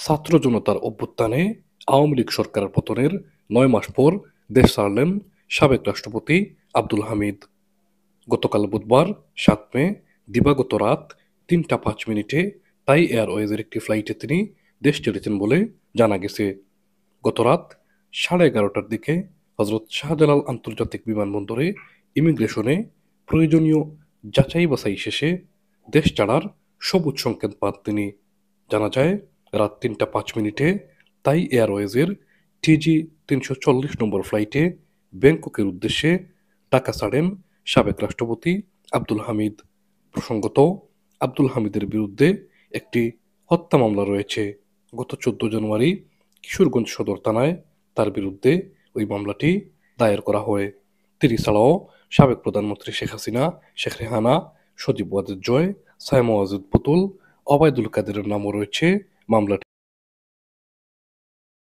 ছাত্র জনতার অভ্যুত্থানে আওয়ামী লীগ সরকারের পতনের ৯ মাস পর দেশ ছাড়লেন সাবেক রাষ্ট্রপতি আব্দুল হামিদ। গতকাল বুধবার ৭ মে দিবাগত রাত ৩টা ৫ মিনিটে থাই এয়ারওয়েজের একটি ফ্লাইটে তিনি দেশ ছেড়েছেন বলে জানা গেছে। গতরাত 11:30টার দিকে হজরত শাহজালাল আন্তর্জাতিক বিমানবন্দরে ইমিগ্রেশনে প্রয়োজনীয় যাচাই-বাছাই শেষে দেশ ছাড়ার সবুজ সংকেত পান তিনি। জানা যায়, রাত ৩টা ৫ মিনিটে থাই এয়ারওয়েজের TG ৩৪০ নম্বর ফ্লাইটে ব্যাংককের উদ্দেশ্যে ঢাকা ছাড়েন সাবেক রাষ্ট্রপতি আব্দুল হামিদ। প্রসঙ্গত, আব্দুল হামিদের বিরুদ্ধে একটি হত্যা মামলা রয়েছে। গত ১৪ জানুয়ারি কিশোরগঞ্জ সদর থানায় তার বিরুদ্ধে ওই মামলাটি দায়ের করা হয়। তিনি ছাড়াও সাবেক প্রধানমন্ত্রী শেখ হাসিনা, শেখ রেহানা, সজীব ওয়াজেদ জয়, সায়েম ওয়াজেদ পুতুল, ওবায়দুল কাদেরের নামও রয়েছে মামলাটি।